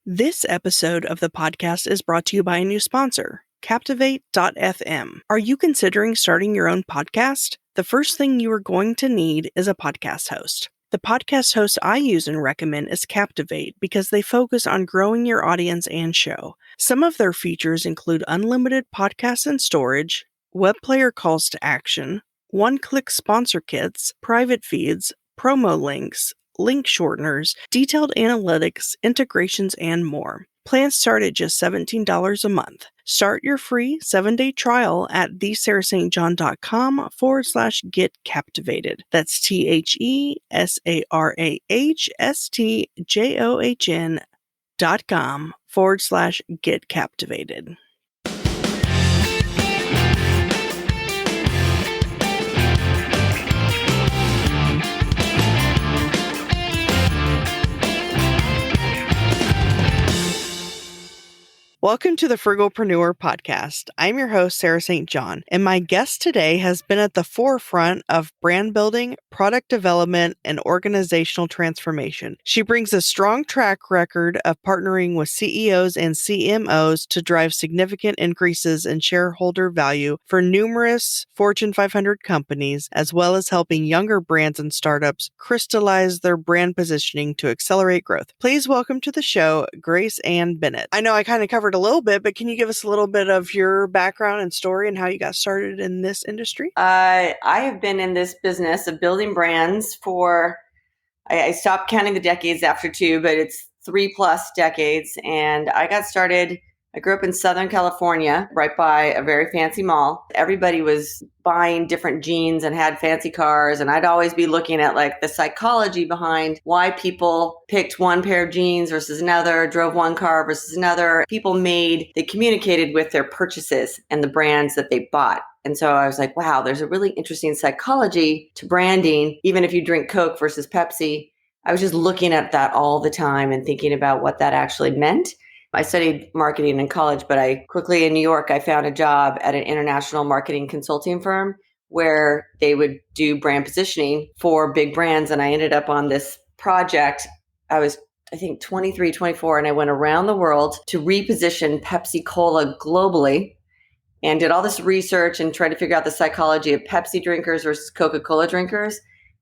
This episode of the podcast is brought to you by a new sponsor, Captivate.fm. Are you considering starting your own podcast? The first thing you are going to need is a podcast host. The podcast host I use and recommend is Captivate because they focus on growing your audience and show. Some of their features include unlimited podcasts and storage, web player calls to action, one-click sponsor kits, private feeds, promo links, link shorteners, detailed analytics, integrations, and more. Plans start at just $17 a month. Start your free 7-day trial at thesarahstjohn.com/getcaptivated. That's THESARAHSTJOHN.com/getcaptivated. Welcome to the Frugalpreneur podcast. I'm your host, Sarah St. John, and my guest today has been at the forefront of brand building, product development, and organizational transformation. She brings a strong track record of partnering with CEOs and CMOs to drive significant increases in shareholder value for numerous Fortune 500 companies, as well as helping younger brands and startups crystallize their brand positioning to accelerate growth. Please welcome to the show, Graceann Bennett. I know I kind of covered a little bit, but can you give us a little bit of your background and story and how you got started in this industry? I have been in this business of building brands for, I stopped counting the decades after 2, but it's 3+ decades. And I got started, I grew up in Southern California, right by a very fancy mall. Everybody was buying different jeans and had fancy cars. And I'd always be looking at like the psychology behind why people picked one pair of jeans versus another, drove one car versus another. They communicated with their purchases and the brands that they bought. And so I was like, wow, there's a really interesting psychology to branding, even if you drink Coke versus Pepsi. I was just looking at that all the time and thinking about what that actually meant. I studied marketing in college, but in New York, I found a job at an international marketing consulting firm where they would do brand positioning for big brands. And I ended up on this project. I was, I think, 23, 24, and I went around the world to reposition Pepsi Cola globally and did all this research and tried to figure out the psychology of Pepsi drinkers versus Coca-Cola drinkers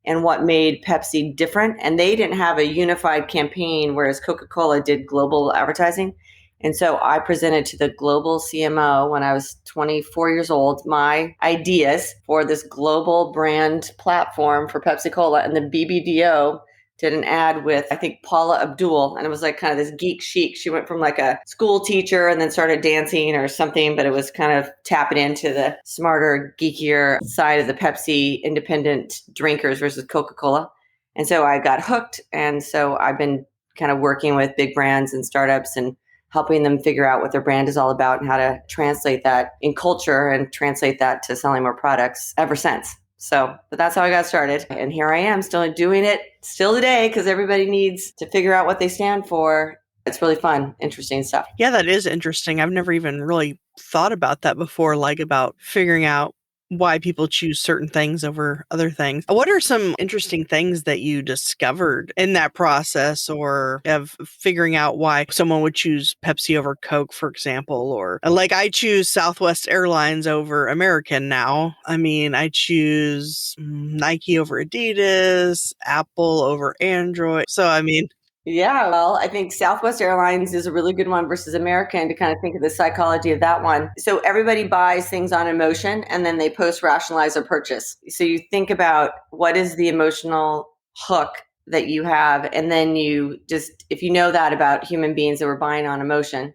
and what made Pepsi different. And they didn't have a unified campaign, whereas Coca-Cola did global advertising. And so I presented to the global CMO when I was 24 years old, my ideas for this global brand platform for Pepsi Cola. And the BBDO did an ad with, I think, Paula Abdul. And it was like kind of this geek chic. She went from like a school teacher and then started dancing or something, but it was kind of tapping into the smarter, geekier side of the Pepsi independent drinkers versus Coca-Cola. And so I got hooked. And so I've been kind of working with big brands and startups and helping them figure out what their brand is all about and how to translate that in culture and translate that to selling more products ever since. But that's how I got started. And here I am still doing it still today because everybody needs to figure out what they stand for. It's really fun, interesting stuff. Yeah, that is interesting. I've never even really thought about that before, like about figuring out why people choose certain things over other things. What are some interesting things that you discovered in that process or of figuring out why someone would choose Pepsi over Coke, for example? Or like I choose Southwest Airlines over American now. I mean, I choose Nike over Adidas, Apple over Android. So, I mean, yeah, well, I think Southwest Airlines is a really good one versus American to kind of think of the psychology of that one. So everybody buys things on emotion and then they post-rationalize a purchase. So you think about what is the emotional hook that you have. And then you just, if you know that about human beings that we're buying on emotion,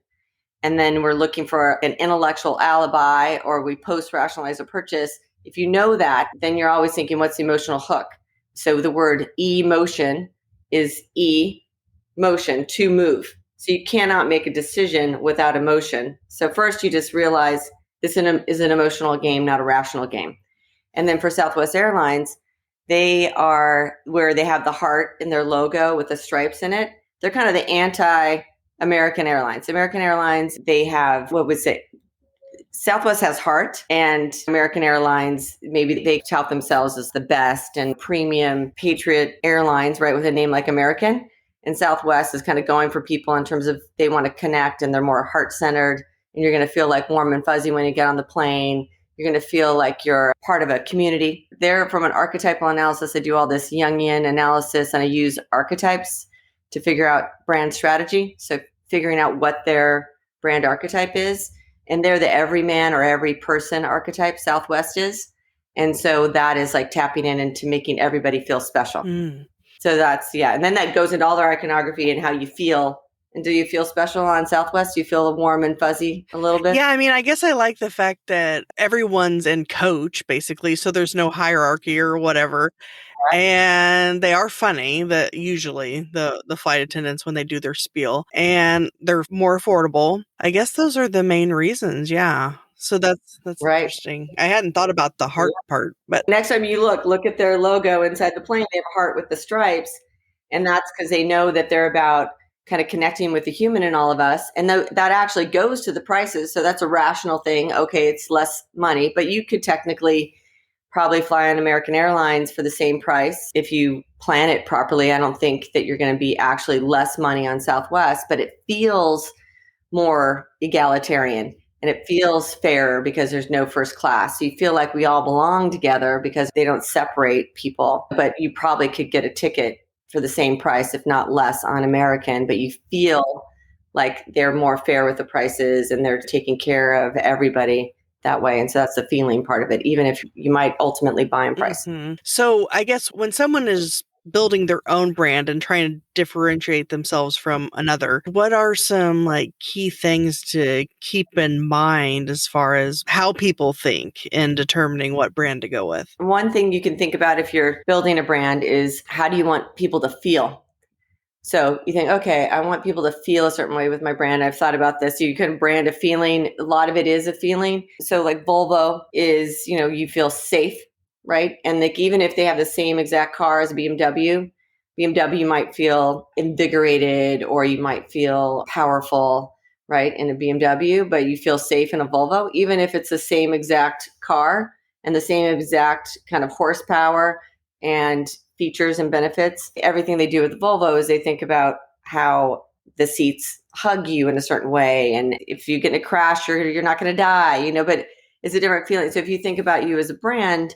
and then we're looking for an intellectual alibi or we post-rationalize a purchase, if you know that, then you're always thinking, what's the emotional hook? So the word emotion is motion, to move. So you cannot make a decision without emotion. So first you just realize this is an emotional game, not a rational game. And then for Southwest Airlines, they are where they have the heart in their logo with the stripes in it. They're kind of the anti-American Airlines. American Airlines, they have, Southwest has heart, and American Airlines, maybe they tout themselves as the best and premium patriot airlines, right, with a name like American. And Southwest is kind of going for people in terms of they want to connect and they're more heart-centered, and you're going to feel like warm and fuzzy when you get on the plane. You're going to feel like you're part of a community. There, from an archetypal analysis, I do all this Jungian analysis, and I use archetypes to figure out brand strategy. So figuring out what their brand archetype is. And they're the everyman or every person archetype, Southwest is. And so that is like tapping in into making everybody feel special. So that's, yeah. And then that goes into all their iconography and how you feel. And do you feel special on Southwest? Do you feel warm and fuzzy a little bit? Yeah, I mean, I guess I like the fact that everyone's in coach, basically, so there's no hierarchy or whatever. And they are funny, that usually the flight attendants when they do their spiel, and they're more affordable. I guess those are the main reasons, yeah. So that's Right. interesting. I hadn't thought about the heart part, but Next time you look at their logo inside the plane. They have a heart with the stripes, and that's because they know that they're about kind of connecting with the human in all of us. And that actually goes to the prices. So that's a rational thing. Okay, it's less money, but you could technically probably fly on American Airlines for the same price if you plan it properly. I don't think that you're going to be actually less money on Southwest, but it feels more egalitarian. And it feels fair because there's no first class. So you feel like we all belong together because they don't separate people. But you probably could get a ticket for the same price, if not less, on American. But you feel like they're more fair with the prices and they're taking care of everybody that way. And so that's the feeling part of it, even if you might ultimately buy in price. So I guess when someone is building their own brand and trying to differentiate themselves from another, what are some like key things to keep in mind as far as how people think in determining what brand to go with? One thing you can think about if you're building a brand is, how do you want people to feel? So you think, okay, I want people to feel a certain way with my brand. I've thought about this. You can brand a feeling. A lot of it is a feeling. So like Volvo is, you feel safe, right? And like, even if they have the same exact car as BMW might feel invigorated, or you might feel powerful, right, in a BMW, but you feel safe in a Volvo, even if it's the same exact car and the same exact kind of horsepower and features and benefits. Everything they do with the Volvo is they think about how the seats hug you in a certain way. And if you get in a crash, you're not going to die, but it's a different feeling. So if you think about you as a brand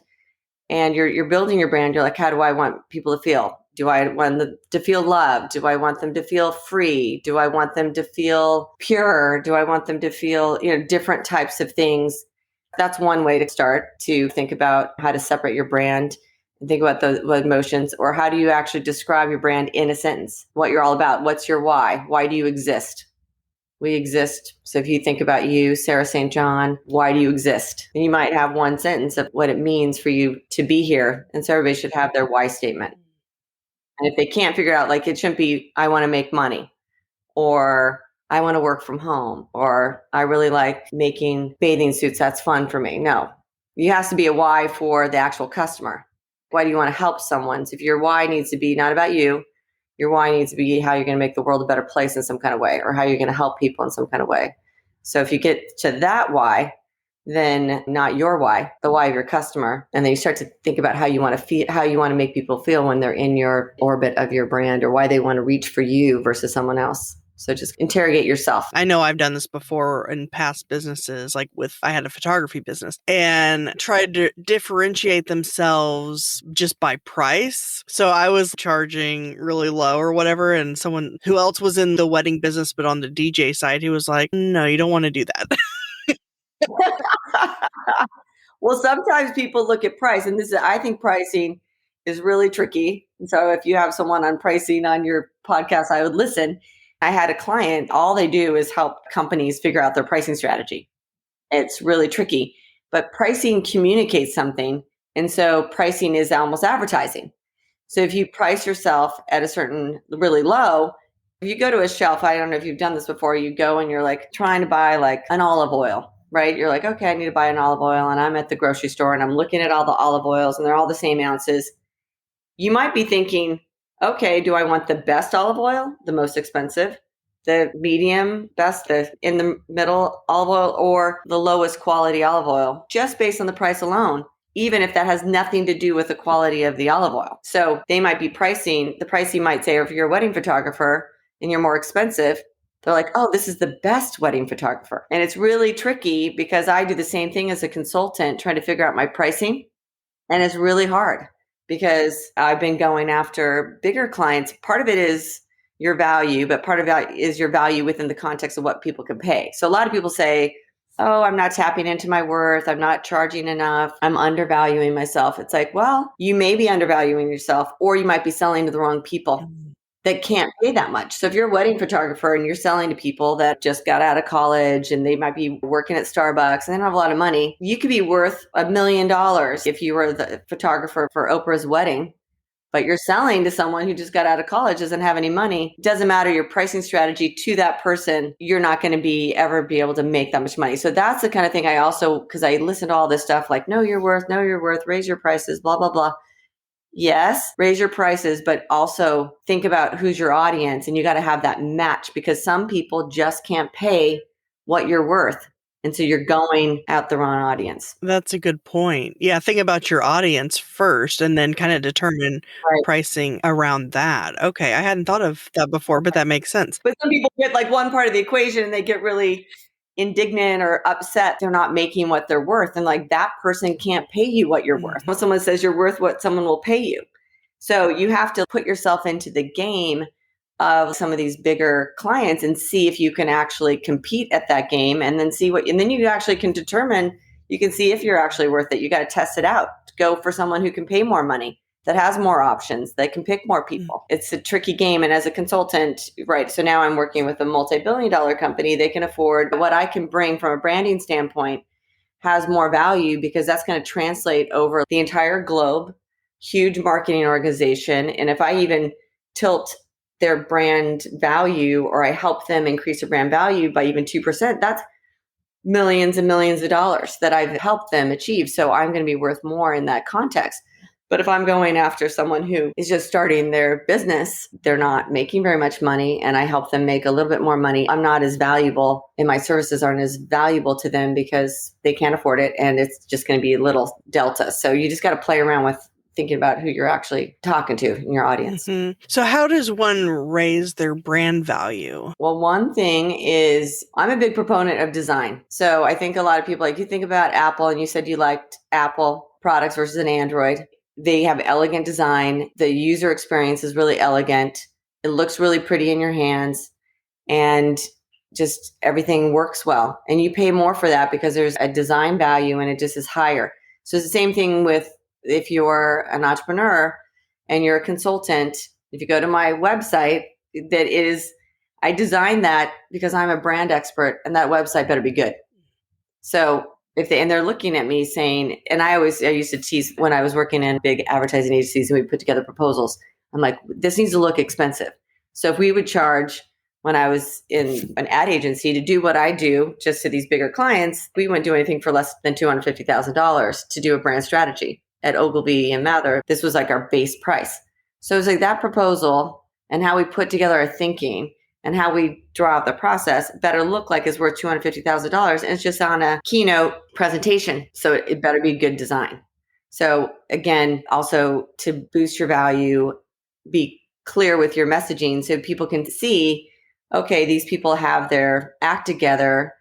and you're building your brand, you're like, how do I want people to feel? Do I want them to feel loved? Do I want them to feel free? Do I want them to feel pure? Do I want them to feel, different types of things? That's one way to start to think about how to separate your brand. Think about the emotions, or how do you actually describe your brand in a sentence? What you're all about. What's your why? Why do you exist? We exist. So if you think about you, Sarah St. John, why do you exist? And you might have one sentence of what it means for you to be here. And so everybody should have their why statement. And if they can't figure out, like, it shouldn't be, I want to make money, or I want to work from home, or I really like making bathing suits. That's fun for me. No, it has to be a why for the actual customer. Why do you want to help someone? So if your why needs to be not about you, your why needs to be how you're going to make the world a better place in some kind of way, or how you're going to help people in some kind of way. So if you get to that why, then not your why, the why of your customer. And then you start to think about how you want to feel, how you want to make people feel when they're in your orbit of your brand, or why they want to reach for you versus someone else. So just interrogate yourself. I know I've done this before in past businesses, like I had a photography business, and tried to differentiate themselves just by price. So I was charging really low or whatever, and someone who else was in the wedding business but on the DJ side, he was like, no, you don't want to do that. Well, sometimes people look at price, and I think pricing is really tricky. And so if you have someone on pricing on your podcast, I would listen. I had a client, all they do is help companies figure out their pricing strategy. It's really tricky, but pricing communicates something. And so pricing is almost advertising. So if you price yourself at a certain really low, if you go to a shelf, I don't know if you've done this before, you go and you're like trying to buy like an olive oil, right? You're like, okay, I need to buy an olive oil, and I'm at the grocery store and I'm looking at all the olive oils and they're all the same ounces. You might be thinking, okay, do I want the best olive oil, the most expensive, the medium, best, the in the middle olive oil, or the lowest quality olive oil, just based on the price alone? even if that has nothing to do with the quality of the olive oil. So they might be pricing, the price you might say, or if you're a wedding photographer and you're more expensive, they're like, oh, this is the best wedding photographer. And it's really tricky because I do the same thing as a consultant, trying to figure out my pricing. And it's really hard because I've been going after bigger clients. Part of it is your value, but part of it is your value within the context of what people can pay. So a lot of people say, oh, I'm not tapping into my worth. I'm not charging enough. I'm undervaluing myself. It's like, well, you may be undervaluing yourself, or you might be selling to the wrong people that can't pay that much. So if you're a wedding photographer and you're selling to people that just got out of college and they might be working at Starbucks and they don't have a lot of money, you could be worth $1 million if you were the photographer for Oprah's wedding. But you're selling to someone who just got out of college, doesn't have any money. It doesn't matter your pricing strategy to that person. You're not going to ever be able to make that much money. So that's the kind of thing I also, because I listen to all this stuff like, know your worth, raise your prices, blah, blah, blah. Yes, raise your prices, but also think about who's your audience. And you got to have that match because some people just can't pay what you're worth. And so you're going out the wrong audience. That's a good point. Yeah, think about your audience first and then kind of determine pricing around that. Okay, I hadn't thought of that before, but that makes sense. But some people get like one part of the equation and they get really indignant or upset they're not making what they're worth. And like that person can't pay you what you're worth. When someone says you're worth what someone will pay you. So you have to put yourself into the game of some of these bigger clients and see if you can actually compete at that game and then and then you actually can determine, you can see if you're actually worth it. You got to test it out. Go for someone who can pay more money, that has more options, that can pick more people. It's a tricky game. And as a consultant, right, so now I'm working with a multi-billion-dollar company. They can afford what I can bring from a branding standpoint has more value because that's going to translate over the entire globe, huge marketing organization. And if I even tilt their brand value or I help them increase their brand value by even 2%, that's millions and millions of dollars that I've helped them achieve. So I'm going to be worth more in that context. But if I'm going after someone who is just starting their business, they're not making very much money, and I help them make a little bit more money, I'm not as valuable and my services aren't as valuable to them because they can't afford it. And it's just going to be a little delta. So you just got to play around with thinking about who you're actually talking to in your audience. So how does one raise their brand value? Well, one thing is I'm a big proponent of design. So I think a lot of people, like you think about Apple and you said you liked Apple products versus an Android. They have elegant design. The user experience is really elegant. It looks really pretty in your hands and just everything works well. And you pay more for that because there's a design value and it just is higher. So it's the same thing with if you're an entrepreneur and you're a consultant. If you go to my website, I designed that because I'm a brand expert and that website better be good. So and they're looking at me saying, and I used to tease when I was working in big advertising agencies and we put together proposals. I'm like, this needs to look expensive. So if we would charge when I was in an ad agency to do what I do just to these bigger clients, we wouldn't do anything for less than $250,000 to do a brand strategy. At Ogilvy and Mather, this was like our base price. So it's like that proposal and how we put together our thinking and how we draw out the process better look like is worth $250,000. And it's just on a keynote presentation. So it better be good design. So again, also to boost your value, be clear with your messaging so people can see, okay, these people have their act together.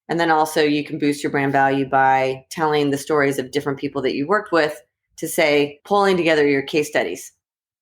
And then also you can boost your brand value by telling the stories of different people that you worked with, to say, pulling together your case studies.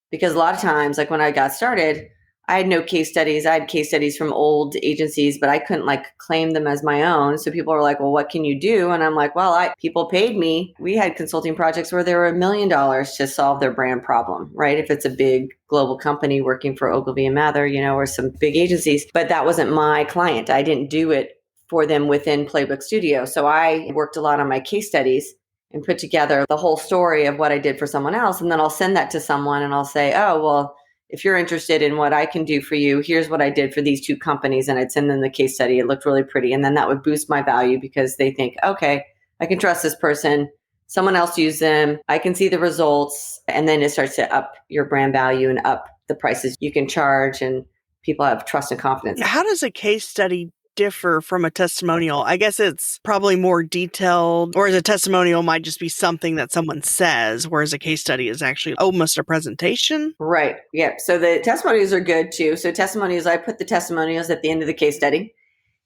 Because a lot of times, like when I got started, I had no case studies. I had case studies from old agencies, but I couldn't like claim them as my own. So people were like, well, what can you do? And I'm like, well, people paid me. We had consulting projects where there were $1 million to solve their brand problem, right? If it's a big global company working for Ogilvy and Mather, or some big agencies, but that wasn't my client. I didn't do it for them within Playbook Studio. So I worked a lot on my case studies and put together the whole story of what I did for someone else. And then I'll send that to someone and I'll say, oh, well, if you're interested in what I can do for you, here's what I did for these two companies. And I'd send them the case study. It looked really pretty. And then that would boost my value because they think, okay, I can trust this person. Someone else used them. I can see the results. And then it starts to up your brand value and up the prices you can charge. And people have trust and confidence. How does a case study differ from a testimonial? I guess it's probably more detailed, whereas a testimonial might just be something that someone says, whereas a case study is actually almost a presentation. Right. Yeah. So the testimonials are good too. So testimonials, I put the testimonials at the end of the case study.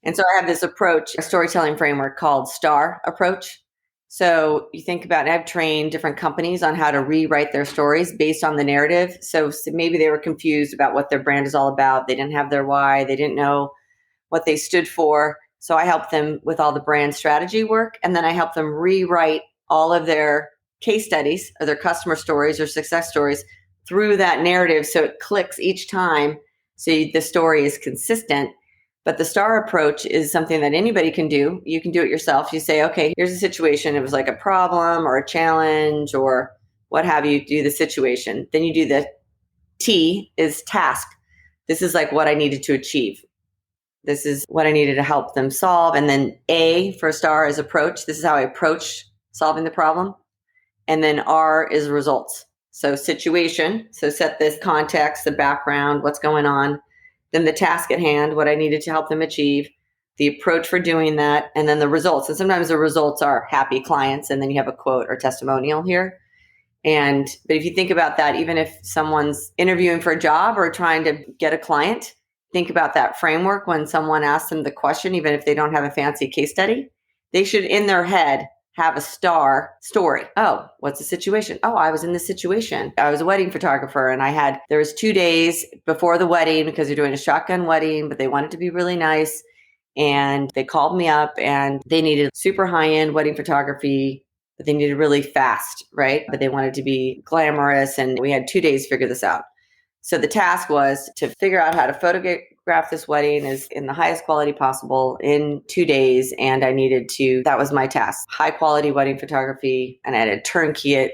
And so I have this approach, a storytelling framework called STAR approach. So you think about it, I've trained different companies on how to rewrite their stories based on the narrative. So maybe they were confused about what their brand is all about. They didn't have their why. They didn't know what they stood for. So I help them with all the brand strategy work. And then I help them rewrite all of their case studies or their customer stories or success stories through that narrative. So it clicks each time. So the story is consistent. But the STAR approach is something that anybody can do. You can do it yourself. You say, okay, here's a situation. It was like a problem or a challenge or what have you. Do the situation. Then you do the T is task. This is like what I needed to achieve. This is what I needed to help them solve. And then A for STAR is approach. This is how I approach solving the problem. And then R is results. So situation. So set this context, the background, what's going on. Then the task at hand, what I needed to help them achieve, the approach for doing that, and then the results. And sometimes the results are happy clients, and then you have a quote or testimonial here. But if you think about that, even if someone's interviewing for a job or trying to get a client, think about that framework when someone asks them the question, even if they don't have a fancy case study, they should in their head have a STAR story. Oh, what's the situation? Oh, I was in this situation. I was a wedding photographer and there was 2 days before the wedding because they're doing a shotgun wedding, but they wanted to be really nice. And they called me up and they needed super high-end wedding photography, but they needed really fast, right? But they wanted to be glamorous. And we had 2 days to figure this out. So the task was to figure out how to photograph this wedding is in the highest quality possible in 2 days. And that was my task, high quality wedding photography. And I had to turnkey it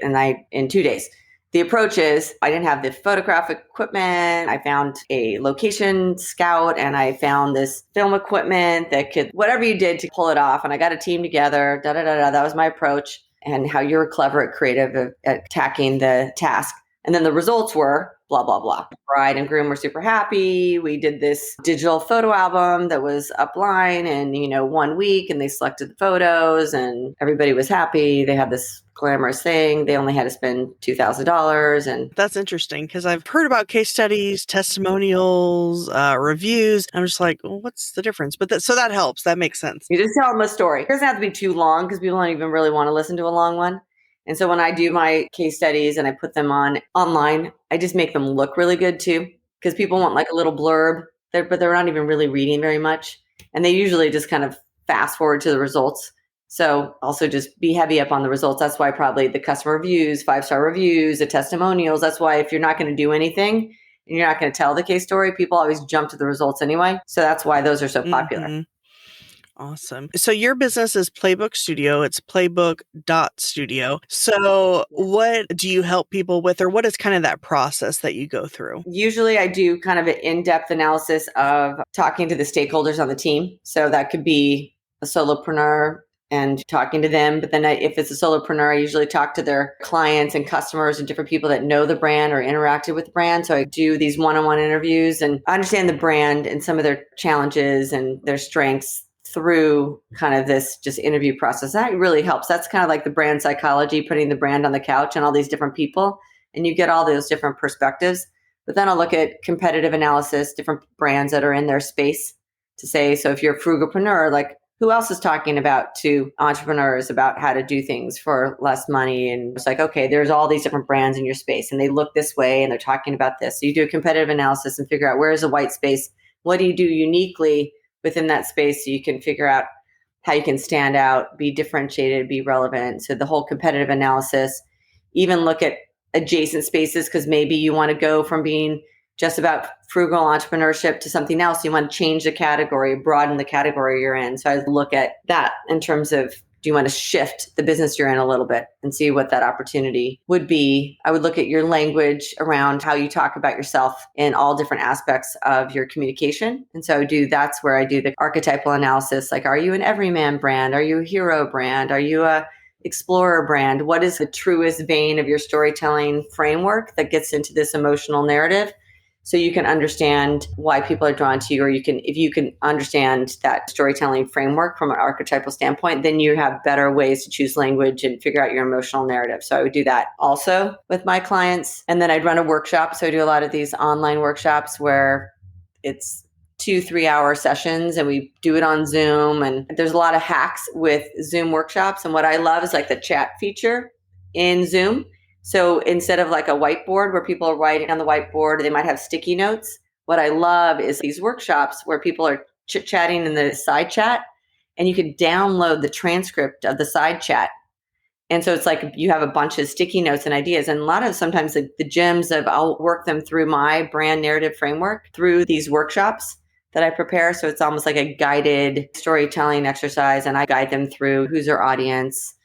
in 2 days. The approach is I didn't have the photographic equipment. I found a location scout and I found this film equipment that could, whatever you did to pull it off. And I got a team together, That was my approach and how you're clever at creative at attacking the task. And then the results were blah, blah, blah. Bride and groom were super happy. We did this digital photo album that was upline in, 1 week and they selected the photos and everybody was happy. They had this glamorous thing. They only had to spend $2,000. And that's interesting because I've heard about case studies, testimonials, reviews. I'm just like, well, what's the difference? But so that helps. That makes sense. You just tell them a story. It doesn't have to be too long because people don't even really want to listen to a long one. And so when I do my case studies and I put them online, I just make them look really good too, because people want like a little blurb, but they're not even really reading very much. And they usually just kind of fast forward to the results. So also just be heavy up on the results. That's why probably the customer reviews, 5-star reviews, the testimonials. That's why if you're not going to do anything and you're not going to tell the case story, people always jump to the results anyway. So that's why those are so popular. Mm-hmm. Awesome. So your business is Playbook Studio. It's playbook.studio. So what do you help people with, or what is kind of that process that you go through? Usually I do kind of an in-depth analysis of talking to the stakeholders on the team. So that could be a solopreneur and talking to them. But then if it's a solopreneur, I usually talk to their clients and customers and different people that know the brand or interacted with the brand. So I do these one-on-one interviews and understand the brand and some of their challenges and their strengths through kind of this just interview process. That really helps. That's kind of like the brand psychology, putting the brand on the couch and all these different people, and you get all those different perspectives. But then I'll look at competitive analysis, different brands that are in their space to say, so if you're a frugalpreneur, like who else is talking to entrepreneurs about how to do things for less money? And it's like, okay, there's all these different brands in your space and they look this way and they're talking about this. So you do a competitive analysis and figure out where's the white space. What do you do uniquely within that space so you can figure out how you can stand out, be differentiated, be relevant. So the whole competitive analysis, even look at adjacent spaces, because maybe you want to go from being just about frugal entrepreneurship to something else. You want to change the category, broaden the category you're in. So I look at that in terms of, do you want to shift the business you're in a little bit and see what that opportunity would be? I would look at your language around how you talk about yourself in all different aspects of your communication. And so that's where I do the archetypal analysis. Like, are you an everyman brand? Are you a hero brand? Are you a explorer brand? What is the truest vein of your storytelling framework that gets into this emotional narrative? so you can understand why people are drawn to you, or if you can understand that storytelling framework from an archetypal standpoint, then you have better ways to choose language and figure out your emotional narrative. So I would do that also with my clients. And then I'd run a workshop. So I do a lot of these online workshops where it's 2-3 hour sessions and we do it on Zoom. And there's a lot of hacks with Zoom workshops. And what I love is like the chat feature in Zoom. So instead of like a whiteboard where people are writing on the whiteboard, they might have sticky notes. What I love is these workshops where people are chit-chatting in the side chat, and you can download the transcript of the side chat. And so it's like you have a bunch of sticky notes and ideas. And a lot of sometimes the gems I'll work them through my brand narrative framework through these workshops that I prepare. So it's almost like a guided storytelling exercise. And I guide them through who's their audience,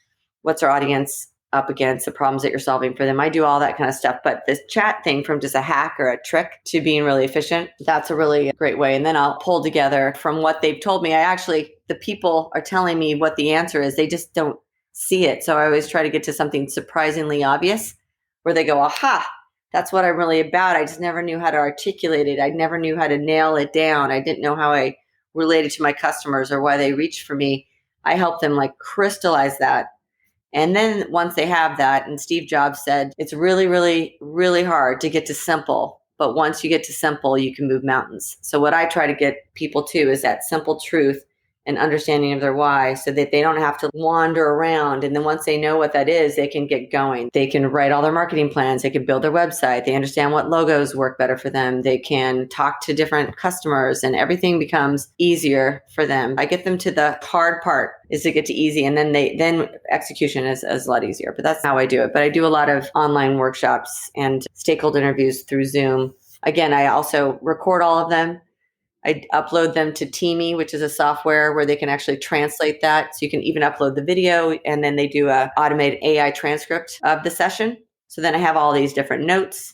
what's their audience up against, the problems that you're solving for them. I do all that kind of stuff. But this chat thing, from just a hack or a trick to being really efficient, that's a really great way. And then I'll pull together from what they've told me. The people are telling me what the answer is. They just don't see it. So I always try to get to something surprisingly obvious where they go, aha, that's what I'm really about. I just never knew how to articulate it. I never knew how to nail it down. I didn't know how I related to my customers or why they reached for me. I help them like crystallize that. And then once they have that, and Steve Jobs said, it's really, really, really hard to get to simple. But once you get to simple, you can move mountains. So what I try to get people to is that simple truth and understanding of their why, so that they don't have to wander around. And then once they know what that is, they can get going. They can write all their marketing plans. They can build their website. They understand what logos work better for them. They can talk to different customers, and everything becomes easier for them. I get them to the hard part is to get to easy. And then execution is a lot easier. But that's how I do it. But I do a lot of online workshops and stakeholder interviews through Zoom. Again, I also record all of them. I upload them to Teamy, which is a software where they can actually translate that. So you can even upload the video, and then they do a automated AI transcript of the session. So then I have all these different notes,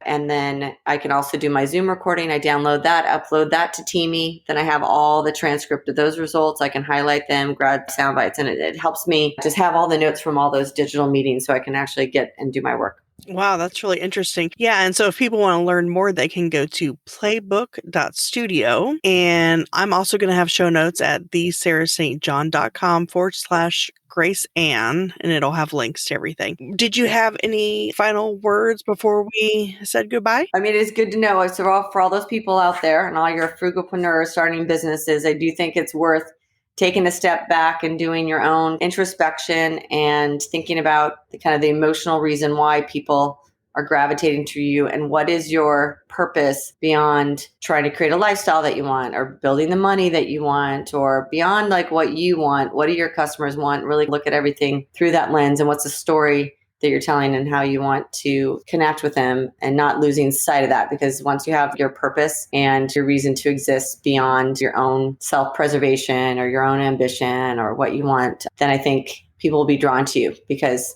and then I can also do my Zoom recording. I download that, upload that to Teamy. Then I have all the transcript of those results. I can highlight them, grab sound bites, and it helps me just have all the notes from all those digital meetings so I can actually get and do my work. Wow, that's really interesting. Yeah, and so if people want to learn more, they can go to playbook.studio. And I'm also going to have show notes at thesarahstjohn.com/Graceann, and it'll have links to everything. Did you have any final words before we said goodbye? I mean, it's good to know. So for all those people out there and all your frugalpreneurs starting businesses, I do think it's worth taking a step back and doing your own introspection and thinking about the emotional reason why people are gravitating to you, and what is your purpose beyond trying to create a lifestyle that you want, or building the money that you want, or beyond like what you want. What do your customers want? Really look at everything through that lens, and what's the story that you're telling and how you want to connect with them, and not losing sight of that. Because once you have your purpose and your reason to exist beyond your own self-preservation or your own ambition or what you want, then I think people will be drawn to you because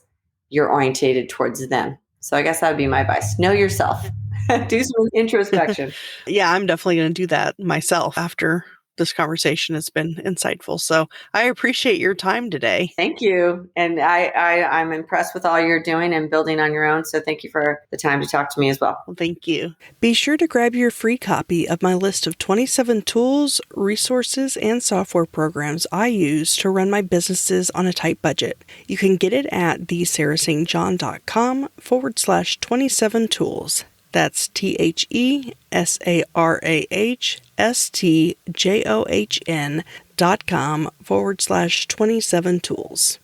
you're orientated towards them. So I guess that would be my advice. Know yourself. Do some introspection. Yeah, I'm definitely going to do that myself after this conversation has been insightful. So I appreciate your time today. Thank you. And I'm impressed with all you're doing and building on your own. So thank you for the time to talk to me as well. Well, thank you. Be sure to grab your free copy of my list of 27 tools, resources, and software programs I use to run my businesses on a tight budget. You can get it at thesarahstjohn.com/27 tools. That's THESARAHSTJOHN.com/27 tools.